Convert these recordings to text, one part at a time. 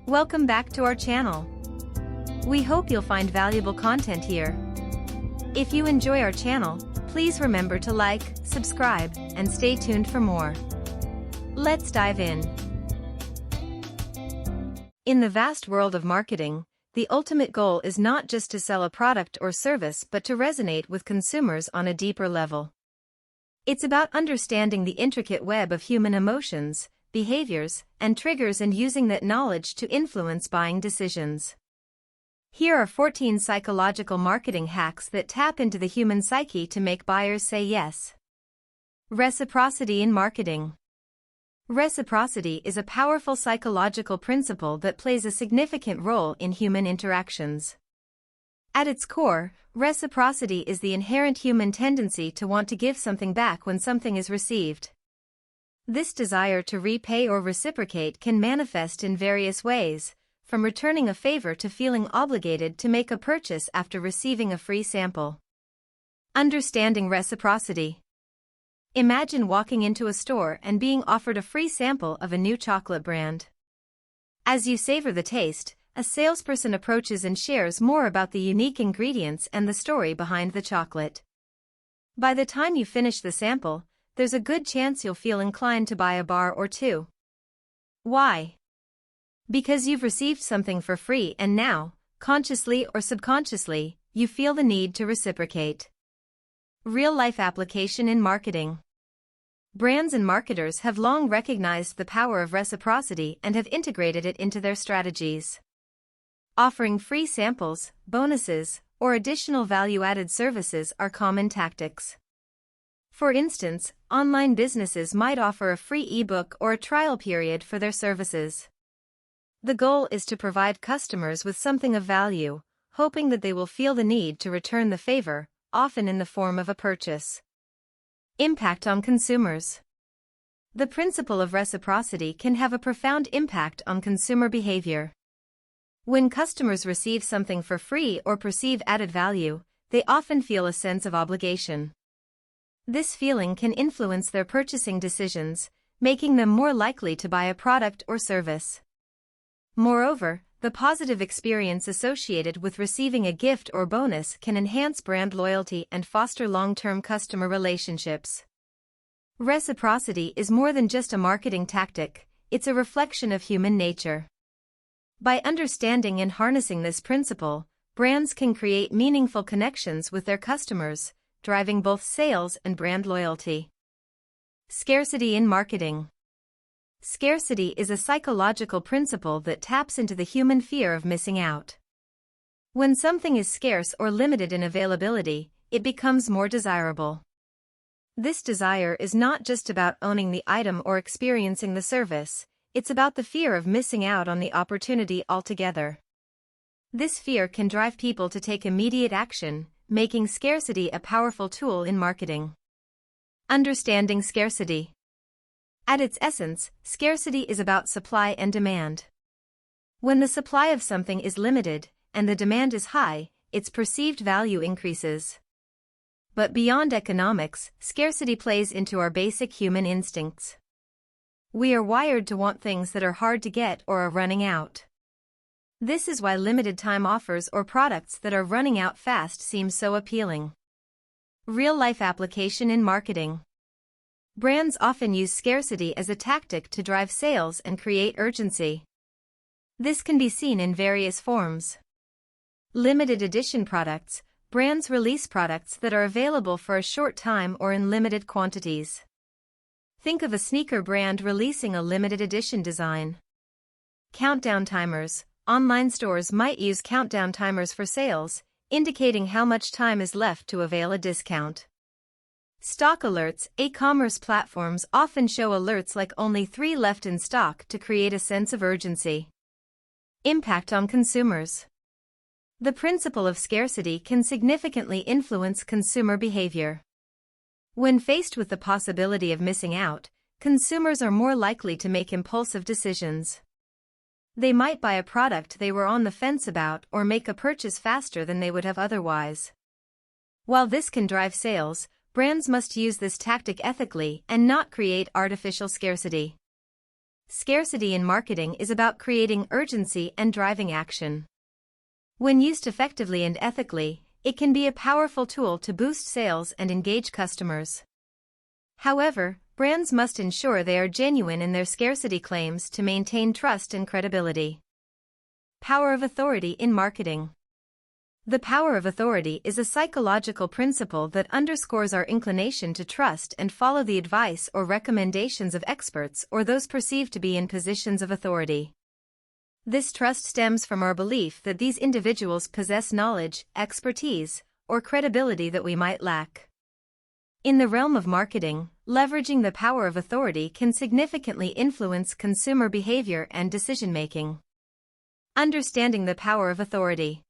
Welcome back to our channel. We hope you'll find valuable content here. If you enjoy our channel, please remember to like, subscribe, and stay tuned for more. Let's dive in. In the vast world of marketing, the ultimate goal is not just to sell a product or service but to resonate with consumers on a deeper level. It's about understanding the intricate web of human emotions, behaviors, and triggers and using that knowledge to influence buying decisions. Here are 14 psychological marketing hacks that tap into the human psyche to make buyers say yes. Reciprocity in marketing. Reciprocity is a powerful psychological principle that plays a significant role in human interactions. At its core, reciprocity is the inherent human tendency to want to give something back when something is received. This desire to repay or reciprocate can manifest in various ways, from returning a favor to feeling obligated to make a purchase after receiving a free sample. Understanding reciprocity. Imagine walking into a store and being offered a free sample of a new chocolate brand. As you savor the taste, a salesperson approaches and shares more about the unique ingredients and the story behind the chocolate. By the time you finish the sample, there's a good chance you'll feel inclined to buy a bar or two. Why? Because you've received something for free and now, consciously or subconsciously, you feel the need to reciprocate. Real-life application in marketing. Brands and marketers have long recognized the power of reciprocity and have integrated it into their strategies. Offering free samples, bonuses, or additional value-added services are common tactics. For instance, online businesses might offer a free ebook or a trial period for their services. The goal is to provide customers with something of value, hoping that they will feel the need to return the favor, often in the form of a purchase. Impact on consumers. The principle of reciprocity can have a profound impact on consumer behavior. When customers receive something for free or perceive added value, they often feel a sense of obligation. This feeling can influence their purchasing decisions, making them more likely to buy a product or service. Moreover, the positive experience associated with receiving a gift or bonus can enhance brand loyalty and foster long-term customer relationships. Reciprocity is more than just a marketing tactic, it's a reflection of human nature. By understanding and harnessing this principle, brands can create meaningful connections with their customers, driving both sales and brand loyalty. Scarcity in marketing. Scarcity is a psychological principle that taps into the human fear of missing out. When something is scarce or limited in availability, it becomes more desirable. This desire is not just about owning the item or experiencing the service, it's about the fear of missing out on the opportunity altogether. This fear can drive people to take immediate action, making scarcity a powerful tool in marketing. Understanding scarcity. At its essence, scarcity is about supply and demand. When the supply of something is limited, and the demand is high, its perceived value increases. But beyond economics, scarcity plays into our basic human instincts. We are wired to want things that are hard to get or are running out. This is why limited-time offers or products that are running out fast seem so appealing. Real-life application in marketing. Brands often use scarcity as a tactic to drive sales and create urgency. This can be seen in various forms. Limited edition products. Brands release products that are available for a short time or in limited quantities. Think of a sneaker brand releasing a limited edition design. Countdown timers. Online stores might use countdown timers for sales, indicating how much time is left to avail a discount. Stock alerts. E-commerce platforms often show alerts like only 3 left in stock to create a sense of urgency. Impact on consumers. The principle of scarcity can significantly influence consumer behavior. When faced with the possibility of missing out, consumers are more likely to make impulsive decisions. They might buy a product they were on the fence about or make a purchase faster than they would have otherwise. While this can drive sales, brands must use this tactic ethically and not create artificial scarcity. Scarcity in marketing is about creating urgency and driving action. When used effectively and ethically, it can be a powerful tool to boost sales and engage customers. However, brands must ensure they are genuine in their scarcity claims to maintain trust and credibility. Power of authority in marketing. The power of authority is a psychological principle that underscores our inclination to trust and follow the advice or recommendations of experts or those perceived to be in positions of authority. This trust stems from our belief that these individuals possess knowledge, expertise, or credibility that we might lack. In the realm of marketing, leveraging the power of authority can significantly influence consumer behavior and decision-making. Understanding the power of authority.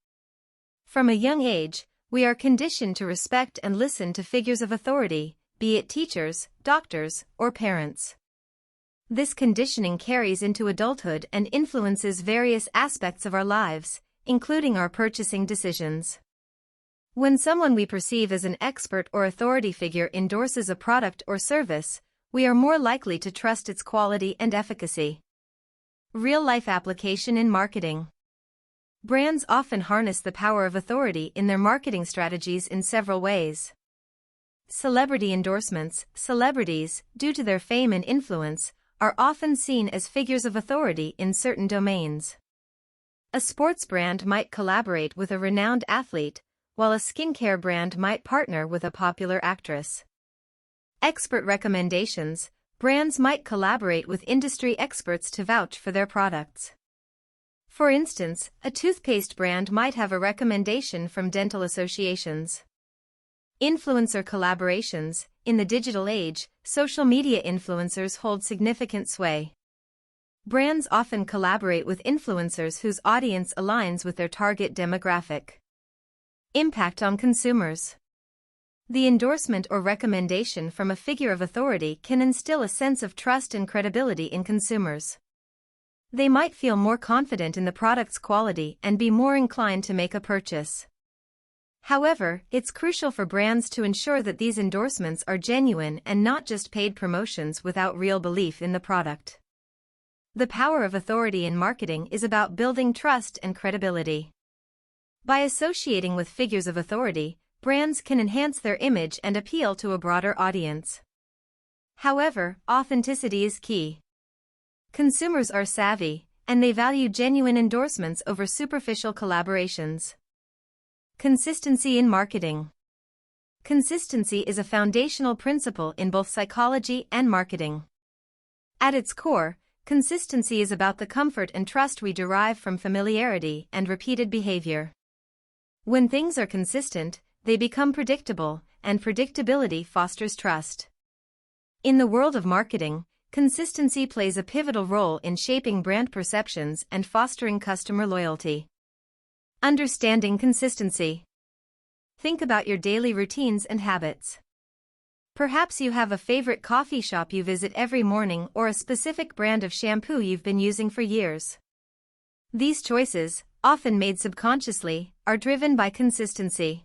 From a young age, we are conditioned to respect and listen to figures of authority, be it teachers, doctors, or parents. This conditioning carries into adulthood and influences various aspects of our lives, including our purchasing decisions. When someone we perceive as an expert or authority figure endorses a product or service, we are more likely to trust its quality and efficacy. Real-life application in marketing. Brands often harness the power of authority in their marketing strategies in several ways. Celebrity endorsements. Celebrities, due to their fame and influence, are often seen as figures of authority in certain domains. A sports brand might collaborate with a renowned athlete, while a skincare brand might partner with a popular actress. Expert recommendations. Brands might collaborate with industry experts to vouch for their products. For instance, a toothpaste brand might have a recommendation from dental associations. Influencer collaborations. In the digital age, social media influencers hold significant sway. Brands often collaborate with influencers whose audience aligns with their target demographic. Impact on consumers. The endorsement or recommendation from a figure of authority can instill a sense of trust and credibility in consumers. They might feel more confident in the product's quality and be more inclined to make a purchase. However, it's crucial for brands to ensure that these endorsements are genuine and not just paid promotions without real belief in the product. The power of authority in marketing is about building trust and credibility. By associating with figures of authority, brands can enhance their image and appeal to a broader audience. However, authenticity is key. Consumers are savvy, and they value genuine endorsements over superficial collaborations. Consistency in marketing. Consistency is a foundational principle in both psychology and marketing. At its core, consistency is about the comfort and trust we derive from familiarity and repeated behavior. When things are consistent, they become predictable, and predictability fosters trust. In the world of marketing, consistency plays a pivotal role in shaping brand perceptions and fostering customer loyalty. Understanding consistency. Think about your daily routines and habits. Perhaps you have a favorite coffee shop you visit every morning or a specific brand of shampoo you've been using for years. These choices, often made subconsciously, are driven by consistency.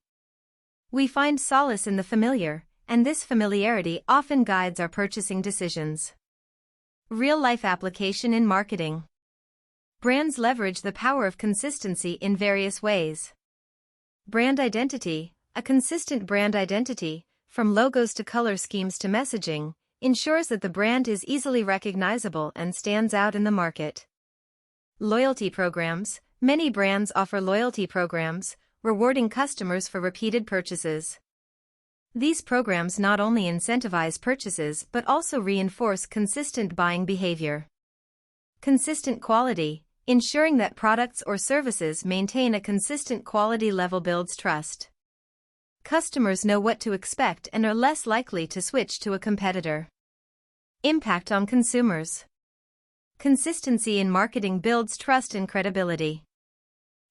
We find solace in the familiar, and this familiarity often guides our purchasing decisions. Real-life application in marketing. Brands leverage the power of consistency in various ways. Brand identity. A consistent brand identity, from logos to color schemes to messaging, ensures that the brand is easily recognizable and stands out in the market. Loyalty programs. Many brands offer loyalty programs, rewarding customers for repeated purchases. These programs not only incentivize purchases but also reinforce consistent buying behavior. Consistent quality. Ensuring that products or services maintain a consistent quality level builds trust. Customers know what to expect and are less likely to switch to a competitor. Impact on consumers. Consistency in marketing builds trust and credibility.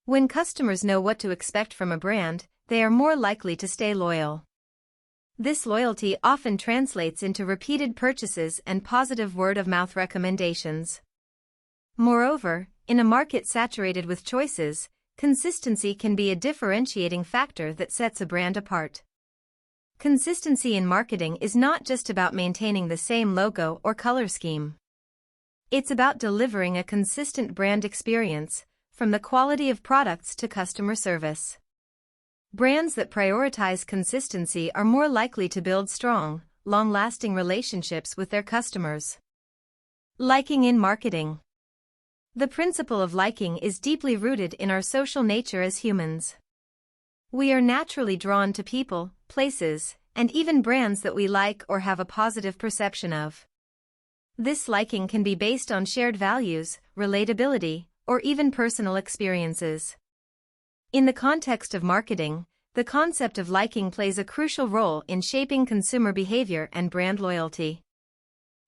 When customers know what to expect from a brand, they are more likely to stay loyal. This loyalty often translates into repeated purchases and positive word-of-mouth recommendations. Moreover, in a market saturated with choices, consistency can be a differentiating factor that sets a brand apart. Consistency in marketing is not just about maintaining the same logo or color scheme. It's about delivering a consistent brand experience, from the quality of products to customer service. Brands that prioritize consistency are more likely to build strong, long-lasting relationships with their customers. Liking in marketing. The principle of liking is deeply rooted in our social nature as humans. We are naturally drawn to people, places, and even brands that we like or have a positive perception of. This liking can be based on shared values, relatability, or even personal experiences. In the context of marketing, the concept of liking plays a crucial role in shaping consumer behavior and brand loyalty.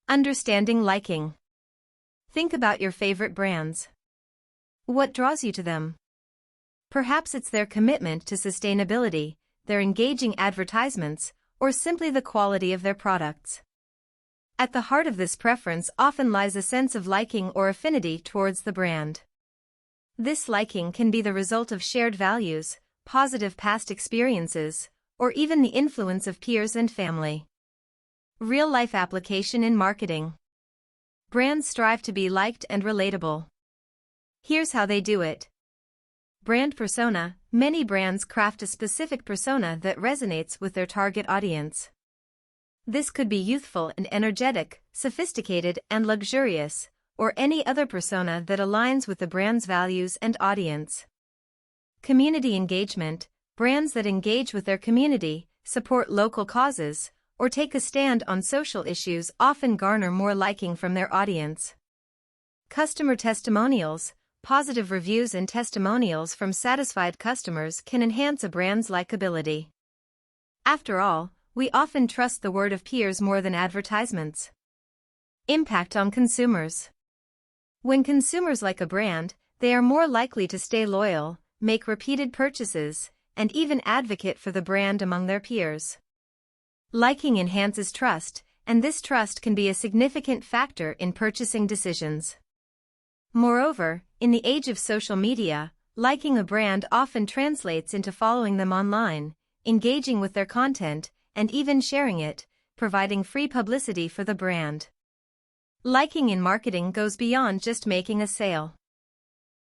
Understanding liking. Think about your favorite brands. What draws you to them? Perhaps it's their commitment to sustainability, their engaging advertisements, or simply the quality of their products. At the heart of this preference often lies a sense of liking or affinity towards the brand. This liking can be the result of shared values, positive past experiences, or even the influence of peers and family. Real-life application in marketing. Brands strive to be liked and relatable. Here's how they do it. Brand persona. Many brands craft a specific persona that resonates with their target audience. This could be youthful and energetic, sophisticated and luxurious, or any other persona that aligns with the brand's values and audience. Community engagement. Brands that engage with their community, support local causes, or take a stand on social issues often garner more liking from their audience. Customer testimonials. Positive reviews and testimonials from satisfied customers can enhance a brand's likability. After all, we often trust the word of peers more than advertisements. Impact on consumers. When consumers like a brand, they are more likely to stay loyal, make repeated purchases, and even advocate for the brand among their peers. Liking enhances trust, and this trust can be a significant factor in purchasing decisions. Moreover, in the age of social media, liking a brand often translates into following them online, engaging with their content, and even sharing it, providing free publicity for the brand. Liking in marketing goes beyond just making a sale.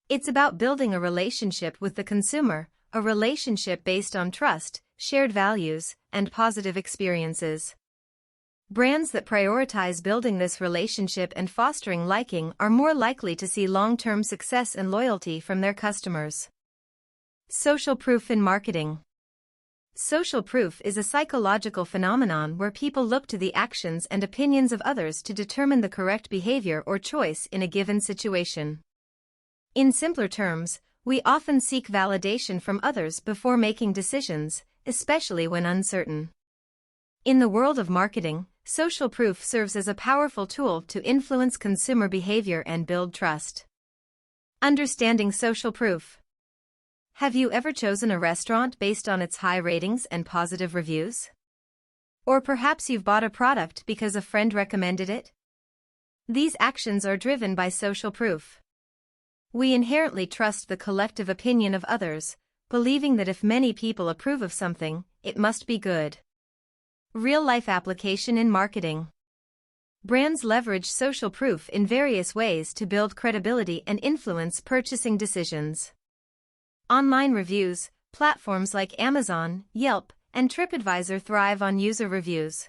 It's about building a relationship with the consumer, a relationship based on trust, shared values, and positive experiences. Brands that prioritize building this relationship and fostering liking are more likely to see long-term success and loyalty from their customers. Social proof in marketing. Social proof is a psychological phenomenon where people look to the actions and opinions of others to determine the correct behavior or choice in a given situation. In simpler terms, we often seek validation from others before making decisions, especially when uncertain. In the world of marketing, social proof serves as a powerful tool to influence consumer behavior and build trust. Understanding social proof. Have you ever chosen a restaurant based on its high ratings and positive reviews? Or perhaps you've bought a product because a friend recommended it? These actions are driven by social proof. We inherently trust the collective opinion of others, believing that if many people approve of something, it must be good. Real-life application in marketing. Brands leverage social proof in various ways to build credibility and influence purchasing decisions. Online reviews. Platforms like Amazon, Yelp, and TripAdvisor thrive on user reviews.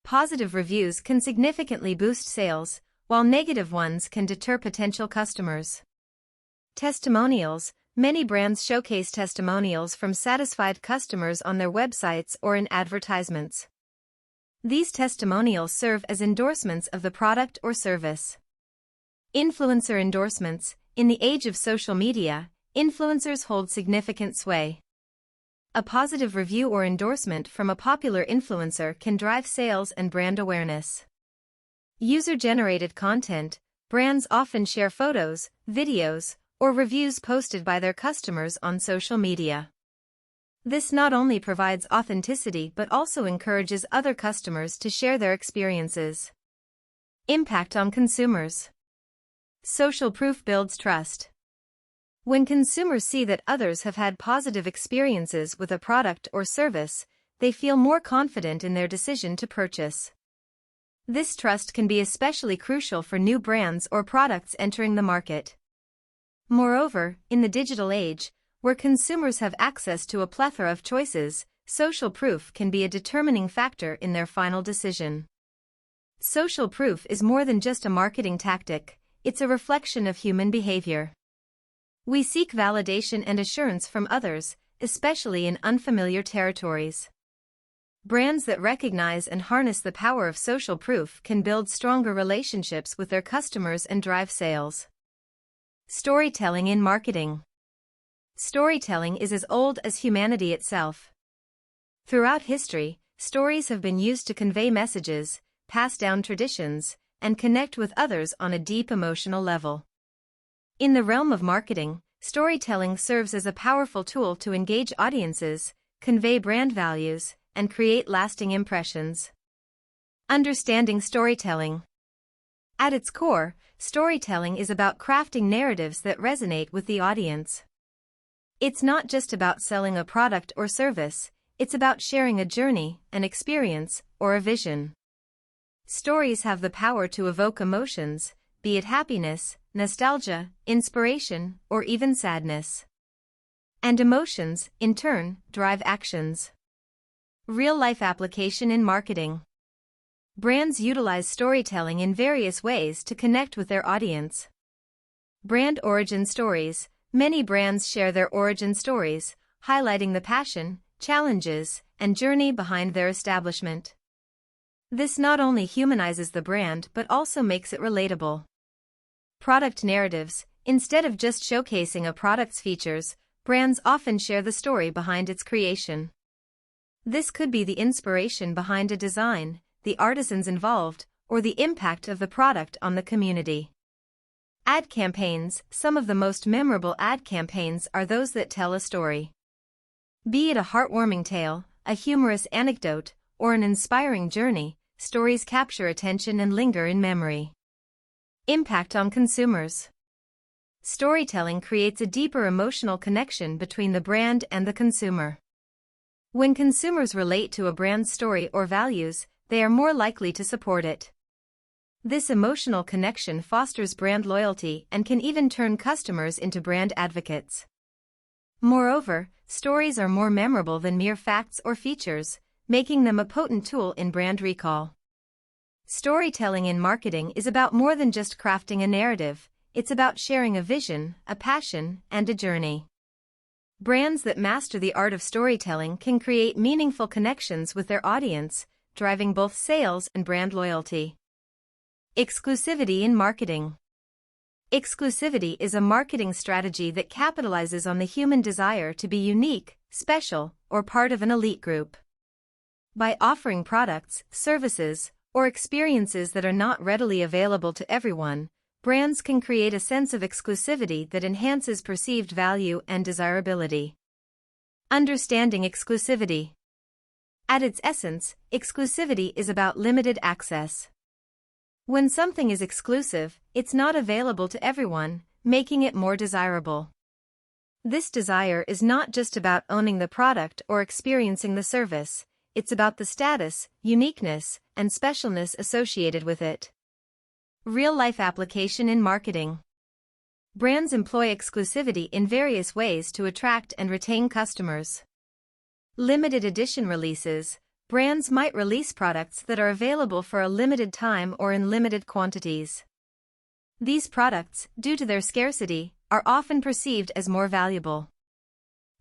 Positive reviews can significantly boost sales, while negative ones can deter potential customers. Testimonials. Many brands showcase testimonials from satisfied customers on their websites or in advertisements. These testimonials serve as endorsements of the product or service. Influencer endorsements. In the age of social media, influencers hold significant sway. A positive review or endorsement from a popular influencer can drive sales and brand awareness. User-generated content. Brands often share photos, videos, or reviews posted by their customers on social media. This not only provides authenticity but also encourages other customers to share their experiences. Impact on consumers. Social proof builds trust. When consumers see that others have had positive experiences with a product or service, they feel more confident in their decision to purchase. This trust can be especially crucial for new brands or products entering the market. Moreover, in the digital age, where consumers have access to a plethora of choices, social proof can be a determining factor in their final decision. Social proof is more than just a marketing tactic, it's a reflection of human behavior. We seek validation and assurance from others, especially in unfamiliar territories. Brands that recognize and harness the power of social proof can build stronger relationships with their customers and drive sales. Storytelling in marketing. Storytelling is as old as humanity itself. Throughout history, stories have been used to convey messages, pass down traditions, and connect with others on a deep emotional level. In the realm of marketing, storytelling serves as a powerful tool to engage audiences, convey brand values, and create lasting impressions. Understanding storytelling. At its core, storytelling is about crafting narratives that resonate with the audience. It's not just about selling a product or service, it's about sharing a journey, an experience, or a vision. Stories have the power to evoke emotions, be it happiness, nostalgia, inspiration, or even sadness. And emotions, in turn, drive actions. Real-life application in marketing. Brands utilize storytelling in various ways to connect with their audience. Brand origin stories. Many brands share their origin stories, highlighting the passion, challenges, and journey behind their establishment. This not only humanizes the brand but also makes it relatable. Product narratives. Instead of just showcasing a product's features, brands often share the story behind its creation. This could be the inspiration behind a design, the artisans involved, or the impact of the product on the community. Ad campaigns. Some of the most memorable ad campaigns are those that tell a story. Be it a heartwarming tale, a humorous anecdote, or an inspiring journey, stories capture attention and linger in memory. Impact on consumers. Storytelling creates a deeper emotional connection between the brand and the consumer. When consumers relate to a brand's story or values, they are more likely to support it. This emotional connection fosters brand loyalty and can even turn customers into brand advocates. Moreover, stories are more memorable than mere facts or features, making them a potent tool in brand recall. Storytelling in marketing is about more than just crafting a narrative, it's about sharing a vision, a passion, and a journey. Brands that master the art of storytelling can create meaningful connections with their audience, driving both sales and brand loyalty. Exclusivity in marketing. Exclusivity is a marketing strategy that capitalizes on the human desire to be unique, special, or part of an elite group. By offering products, services, or experiences that are not readily available to everyone, brands can create a sense of exclusivity that enhances perceived value and desirability. Understanding exclusivity. At its essence, exclusivity is about limited access. When something is exclusive, it's not available to everyone, making it more desirable. This desire is not just about owning the product or experiencing the service, it's about the status, uniqueness, and specialness associated with it. Real-life application in marketing. Brands employ exclusivity in various ways to attract and retain customers. Limited edition releases. Brands might release products that are available for a limited time or in limited quantities. These products, due to their scarcity, are often perceived as more valuable.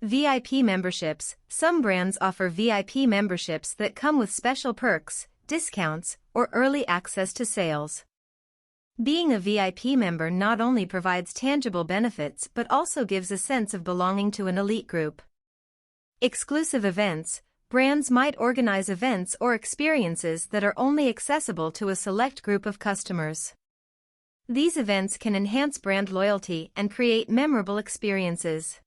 VIP memberships. Some brands offer VIP memberships that come with special perks, discounts, or early access to sales. Being a VIP member not only provides tangible benefits but also gives a sense of belonging to an elite group. Exclusive events. Brands might organize events or experiences that are only accessible to a select group of customers. These events can enhance brand loyalty and create memorable experiences.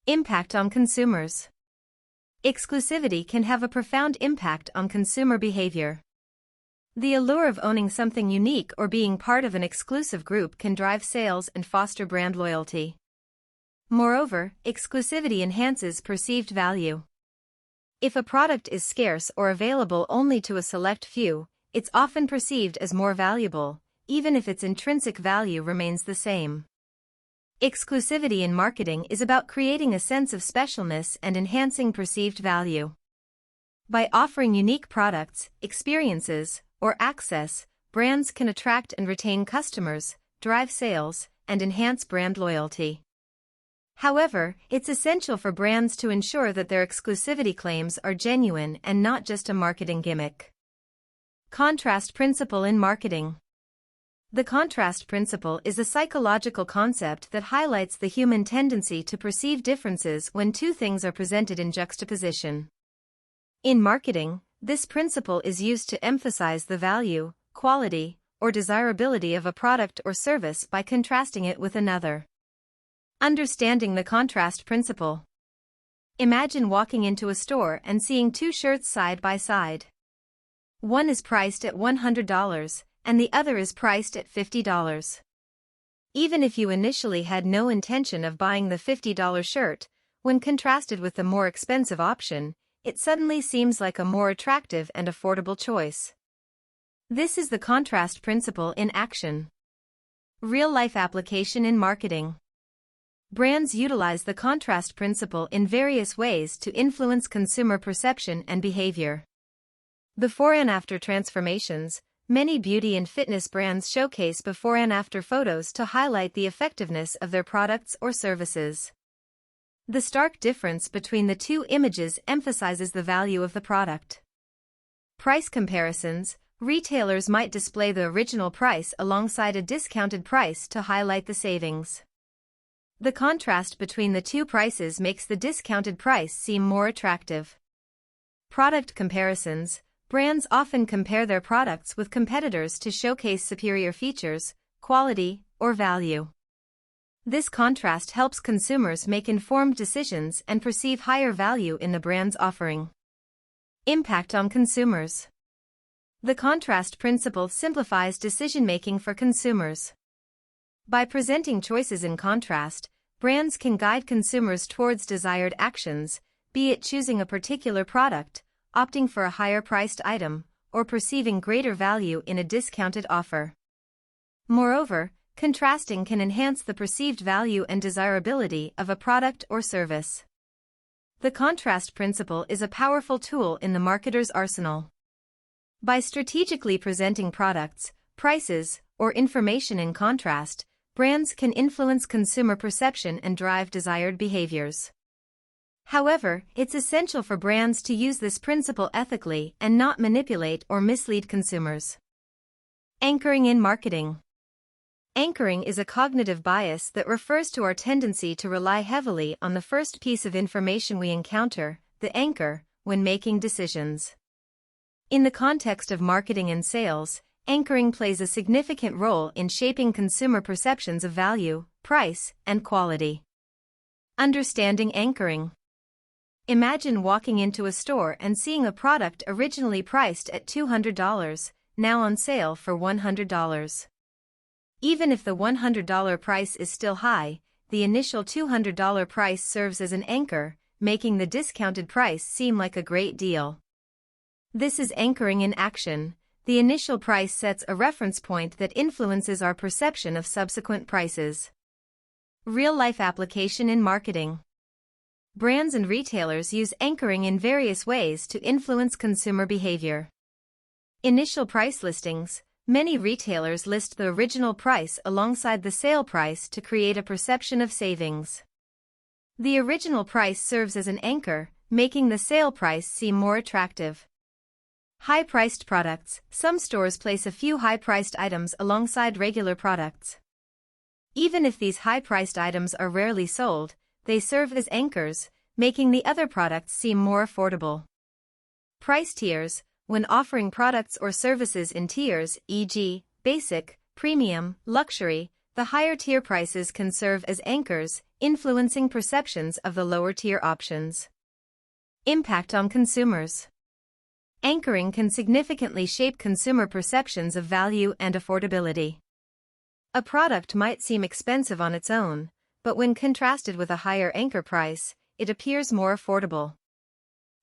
Impact on consumers. Exclusivity can have a profound impact on consumer behavior. The allure of owning something unique or being part of an exclusive group can drive sales and foster brand loyalty. Moreover, exclusivity enhances perceived value. If a product is scarce or available only to a select few, it's often perceived as more valuable, even if its intrinsic value remains the same. Exclusivity in marketing is about creating a sense of specialness and enhancing perceived value. By offering unique products, experiences, or access, brands can attract and retain customers, drive sales, and enhance brand loyalty. However, it's essential for brands to ensure that their exclusivity claims are genuine and not just a marketing gimmick. Contrast principle in marketing. The contrast principle is a psychological concept that highlights the human tendency to perceive differences when two things are presented in juxtaposition. In marketing, this principle is used to emphasize the value, quality, or desirability of a product or service by contrasting it with another. Understanding the contrast principle. Imagine walking into a store and seeing two shirts side by side. One is priced at $100, and the other is priced at $50. Even if you initially had no intention of buying the $50 shirt, when contrasted with the more expensive option, it suddenly seems like a more attractive and affordable choice. This is the contrast principle in action. Real-life application in marketing. Brands utilize the contrast principle in various ways to influence consumer perception and behavior. Before and after transformations, many beauty and fitness brands showcase before and after photos to highlight the effectiveness of their products or services. The stark difference between the two images emphasizes the value of the product. Price comparisons. Retailers might display the original price alongside a discounted price to highlight the savings. The contrast between the two prices makes the discounted price seem more attractive. Product comparisons. Brands often compare their products with competitors to showcase superior features, quality, or value. This contrast helps consumers make informed decisions and perceive higher value in the brand's offering. Impact on consumers. The contrast principle simplifies decision-making for consumers. By presenting choices in contrast, brands can guide consumers towards desired actions, be it choosing a particular product, opting for a higher-priced item, or perceiving greater value in a discounted offer. Moreover, contrasting can enhance the perceived value and desirability of a product or service. The contrast principle is a powerful tool in the marketer's arsenal. By strategically presenting products, prices, or information in contrast, brands can influence consumer perception and drive desired behaviors. However, it's essential for brands to use this principle ethically and not manipulate or mislead consumers. Anchoring in marketing. Anchoring is a cognitive bias that refers to our tendency to rely heavily on the first piece of information we encounter, the anchor, when making decisions. In the context of marketing and sales, anchoring plays a significant role in shaping consumer perceptions of value, price, and quality. Understanding anchoring. Imagine walking into a store and seeing a product originally priced at $200, now on sale for $100. Even if the $100 price is still high, the initial $200 price serves as an anchor, making the discounted price seem like a great deal. This is anchoring in action. The initial price sets a reference point that influences our perception of subsequent prices. Real-life application in marketing. Brands and retailers use anchoring in various ways to influence consumer behavior. Initial price listings. Many retailers list the original price alongside the sale price to create a perception of savings. The original price serves as an anchor, making the sale price seem more attractive. High-priced products. Some stores place a few high-priced items alongside regular products. Even if these high-priced items are rarely sold, they serve as anchors, making the other products seem more affordable. Price tiers. When offering products or services in tiers, e.g., basic, premium, luxury, the higher tier prices can serve as anchors, influencing perceptions of the lower tier options. Impact on consumers. Anchoring can significantly shape consumer perceptions of value and affordability. A product might seem expensive on its own, but when contrasted with a higher anchor price, it appears more affordable.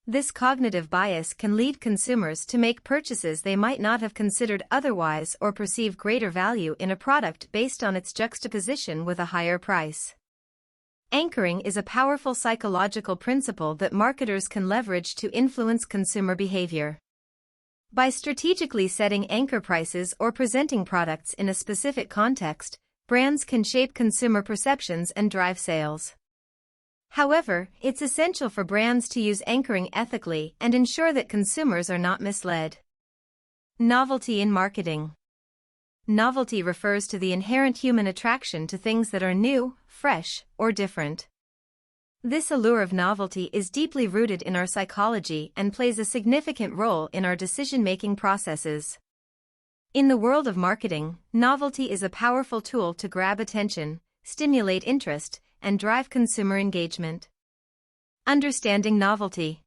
This cognitive bias can lead consumers to make purchases they might not have considered otherwise or perceive greater value in a product based on its juxtaposition with a higher price. Anchoring is a powerful psychological principle that marketers can leverage to influence consumer behavior. By strategically setting anchor prices or presenting products in a specific context, brands can shape consumer perceptions and drive sales. However, it's essential for brands to use anchoring ethically and ensure that consumers are not misled. Novelty in marketing. Novelty refers to the inherent human attraction to things that are new, fresh, or different. This allure of novelty is deeply rooted in our psychology and plays a significant role in our decision-making processes. In the world of marketing, novelty is a powerful tool to grab attention, stimulate interest, and drive consumer engagement. Understanding novelty.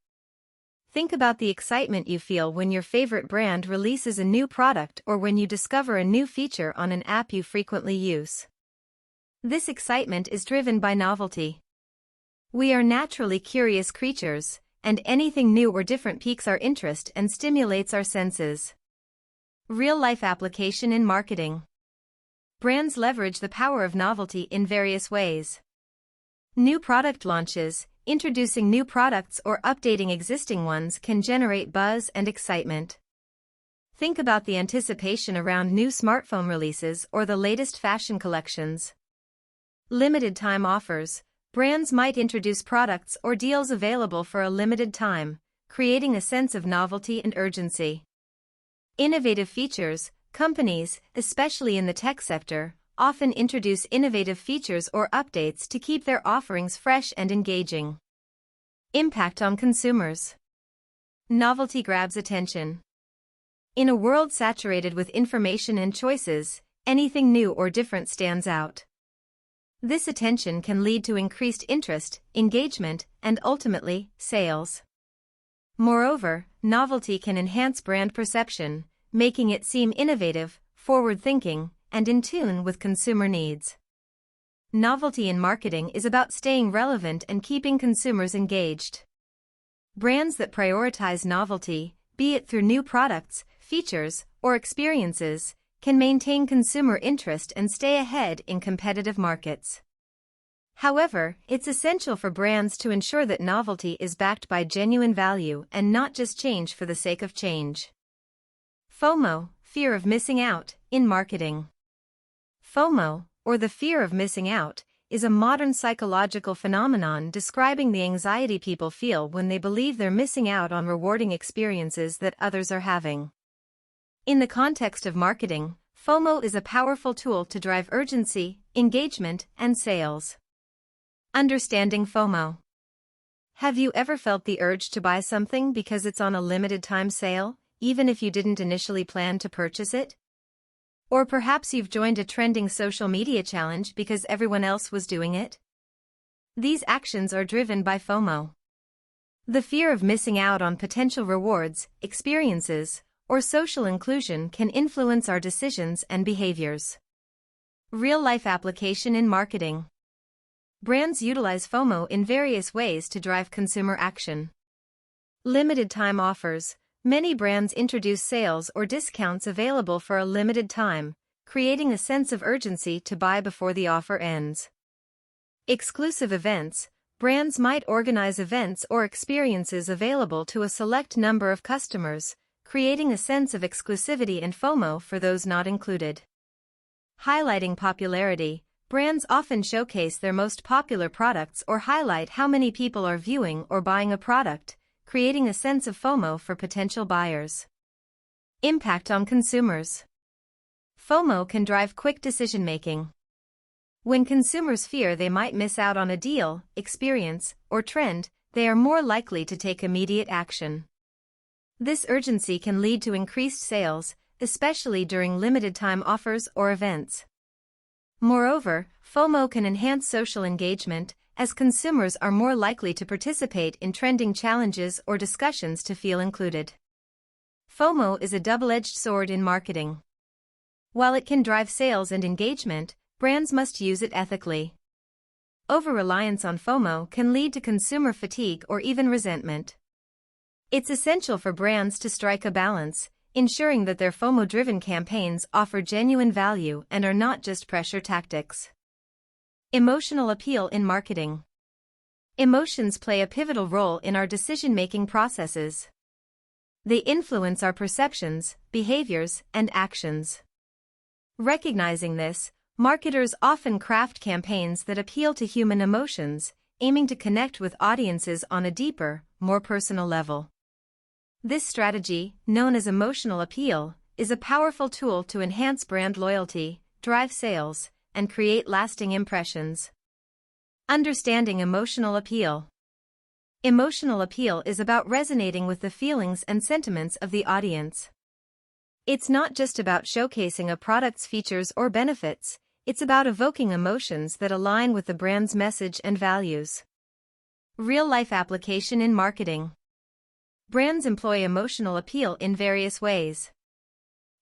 Think about the excitement you feel when your favorite brand releases a new product or when you discover a new feature on an app you frequently use. This excitement is driven by novelty. We are naturally curious creatures, and anything new or different piques our interest and stimulates our senses. Real-life application in marketing. Brands leverage the power of novelty in various ways. New product launches, introducing new products or updating existing ones can generate buzz and excitement. Think about the anticipation around new smartphone releases or the latest fashion collections. Limited time offers. Brands might introduce products or deals available for a limited time, creating a sense of novelty and urgency. Innovative features. Companies, especially in the tech sector, often introduce innovative features or updates to keep their offerings fresh and engaging. Impact on consumers. Novelty grabs attention. In a world saturated with information and choices, anything new or different stands out. This attention can lead to increased interest, engagement, and ultimately, sales. Moreover, novelty can enhance brand perception, making it seem innovative, forward-thinking, and in tune with consumer needs. Novelty in marketing is about staying relevant and keeping consumers engaged. Brands that prioritize novelty, be it through new products, features, or experiences, can maintain consumer interest and stay ahead in competitive markets. However, it's essential for brands to ensure that novelty is backed by genuine value and not just change for the sake of change. FOMO, fear of missing out, in marketing. FOMO, or the fear of missing out, is a modern psychological phenomenon describing the anxiety people feel when they believe they're missing out on rewarding experiences that others are having. In the context of marketing, FOMO is a powerful tool to drive urgency, engagement, and sales. Understanding FOMO. Have you ever felt the urge to buy something because it's on a limited-time sale, even if you didn't initially plan to purchase it? Or perhaps you've joined a trending social media challenge because everyone else was doing it? These actions are driven by FOMO. The fear of missing out on potential rewards, experiences, or social inclusion can influence our decisions and behaviors. Real-life application in marketing. Brands utilize FOMO in various ways to drive consumer action. Limited-time offers. Many brands introduce sales or discounts available for a limited time, creating a sense of urgency to buy before the offer ends. Exclusive events. Brands might organize events or experiences available to a select number of customers, creating a sense of exclusivity and FOMO for those not included. Highlighting popularity. Brands often showcase their most popular products or highlight how many people are viewing or buying a product, creating a sense of FOMO for potential buyers. Impact on consumers. FOMO can drive quick decision-making. When consumers fear they might miss out on a deal, experience, or trend, they are more likely to take immediate action. This urgency can lead to increased sales, especially during limited-time offers or events. Moreover, FOMO can enhance social engagement, as consumers are more likely to participate in trending challenges or discussions to feel included. FOMO is a double-edged sword in marketing. While it can drive sales and engagement, brands must use it ethically. Over-reliance on FOMO can lead to consumer fatigue or even resentment. It's essential for brands to strike a balance, ensuring that their FOMO-driven campaigns offer genuine value and are not just pressure tactics. Emotional appeal in marketing. Emotions play a pivotal role in our decision-making processes. They influence our perceptions, behaviors, and actions. Recognizing this, marketers often craft campaigns that appeal to human emotions, aiming to connect with audiences on a deeper, more personal level. This strategy, known as emotional appeal, is a powerful tool to enhance brand loyalty, drive sales, and create lasting impressions. Understanding emotional appeal. Emotional appeal is about resonating with the feelings and sentiments of the audience. It's not just about showcasing a product's features or benefits, it's about evoking emotions that align with the brand's message and values. Real-life application in marketing. Brands employ emotional appeal in various ways.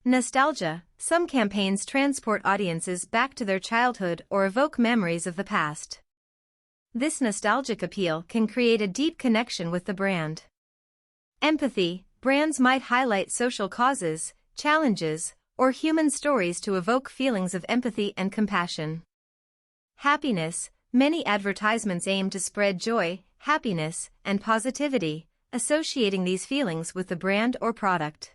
Nostalgia. Some campaigns transport audiences back to their childhood or evoke memories of the past. This nostalgic appeal can create a deep connection with the brand. Empathy. Brands might highlight social causes, challenges, or human stories to evoke feelings of empathy and compassion. Happiness. Many advertisements aim to spread joy, happiness, and positivity, associating these feelings with the brand or product.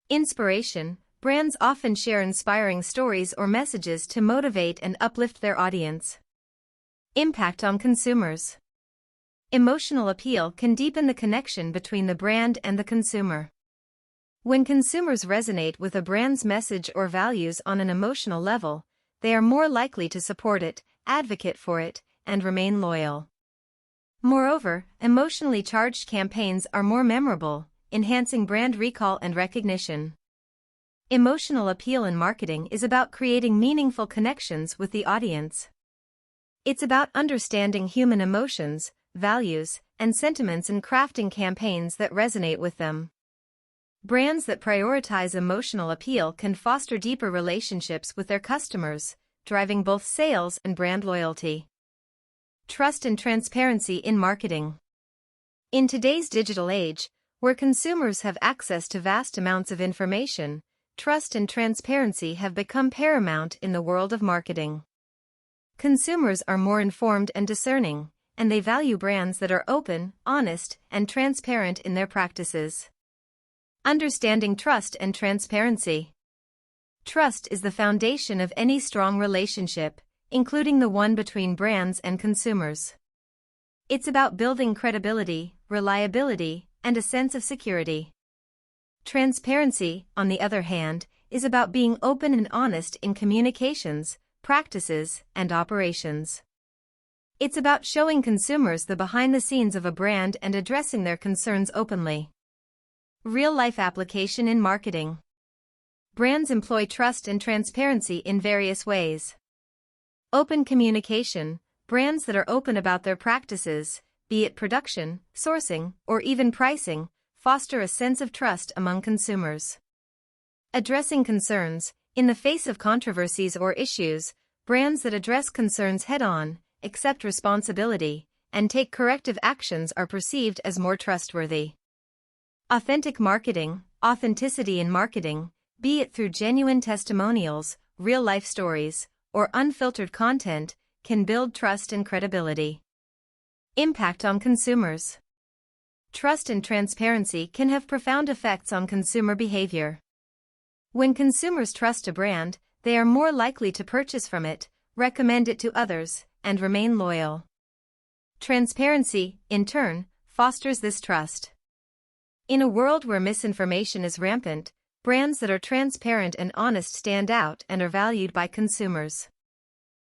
Inspiration. Brands often share inspiring stories or messages to motivate and uplift their audience. Impact on consumers. Emotional appeal can deepen the connection between the brand and the consumer. When consumers resonate with a brand's message or values on an emotional level, they are more likely to support it, advocate for it, and remain loyal. Moreover, emotionally charged campaigns are more memorable, enhancing brand recall and recognition. Emotional appeal in marketing is about creating meaningful connections with the audience. It's about understanding human emotions, values, and sentiments and crafting campaigns that resonate with them. Brands that prioritize emotional appeal can foster deeper relationships with their customers, driving both sales and brand loyalty. Trust and transparency in marketing. In today's digital age, where consumers have access to vast amounts of information, trust and transparency have become paramount in the world of marketing. Consumers are more informed and discerning, and they value brands that are open, honest, and transparent in their practices. Understanding trust and transparency. Trust is the foundation of any strong relationship, including the one between brands and consumers. It's about building credibility, reliability, and a sense of security. Transparency, on the other hand, is about being open and honest in communications, practices, and operations. It's about showing consumers the behind the scenes of a brand and addressing their concerns openly. Real-life application in marketing. Brands employ trust and transparency in various ways. Open communication. Brands that are open about their practices, be it production, sourcing, or even pricing, foster a sense of trust among consumers. Addressing concerns. In the face of controversies or issues, brands that address concerns head-on, accept responsibility, and take corrective actions are perceived as more trustworthy. Authentic marketing. Authenticity in marketing, be it through genuine testimonials, real-life stories, or unfiltered content, can build trust and credibility. Impact on consumers. Trust and transparency can have profound effects on consumer behavior. When consumers trust a brand, they are more likely to purchase from it, recommend it to others, and remain loyal. Transparency, in turn, fosters this trust. In a world where misinformation is rampant, brands that are transparent and honest stand out and are valued by consumers.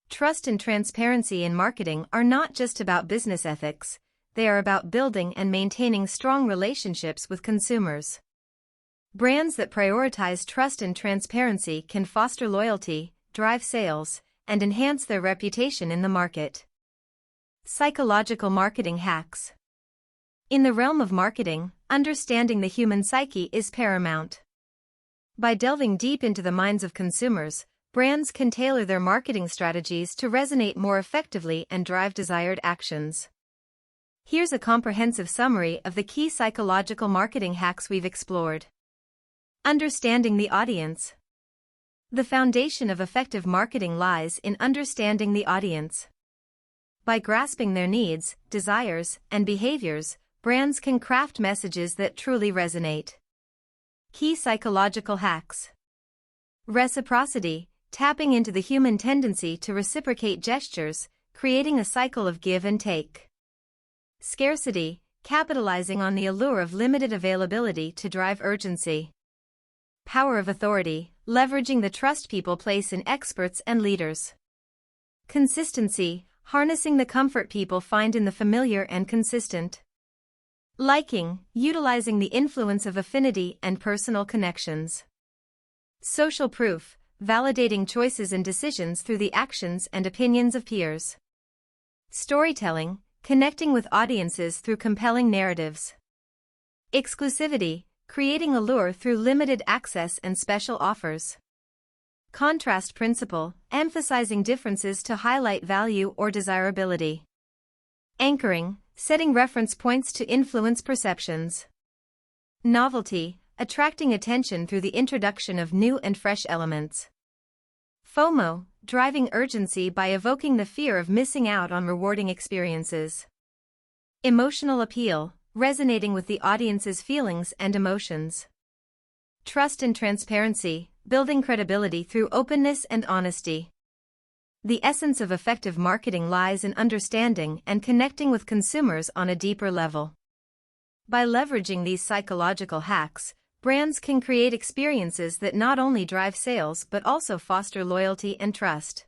Trust and transparency in marketing are not just about business ethics, they are about building and maintaining strong relationships with consumers. Brands that prioritize trust and transparency can foster loyalty, drive sales, and enhance their reputation in the market. Psychological marketing hacks. In the realm of marketing, understanding the human psyche is paramount. By delving deep into the minds of consumers, brands can tailor their marketing strategies to resonate more effectively and drive desired actions. Here's a comprehensive summary of the key psychological marketing hacks we've explored. Understanding the audience. The foundation of effective marketing lies in understanding the audience. By grasping their needs, desires, and behaviors, brands can craft messages that truly resonate. Key psychological hacks. Reciprocity, tapping into the human tendency to reciprocate gestures, creating a cycle of give and take. Scarcity, capitalizing on the allure of limited availability to drive urgency. Power of authority, leveraging the trust people place in experts and leaders. Consistency, harnessing the comfort people find in the familiar and consistent. Liking, utilizing the influence of affinity and personal connections. Social proof, validating choices and decisions through the actions and opinions of peers. Storytelling, connecting with audiences through compelling narratives. Exclusivity, creating allure through limited access and special offers. Contrast principle, emphasizing differences to highlight value or desirability. Anchoring, setting reference points to influence perceptions. Novelty, attracting attention through the introduction of new and fresh elements. FOMO, driving urgency by evoking the fear of missing out on rewarding experiences. Emotional appeal, resonating with the audience's feelings and emotions. Trust and transparency, building credibility through openness and honesty. The essence of effective marketing lies in understanding and connecting with consumers on a deeper level. By leveraging these psychological hacks, brands can create experiences that not only drive sales but also foster loyalty and trust.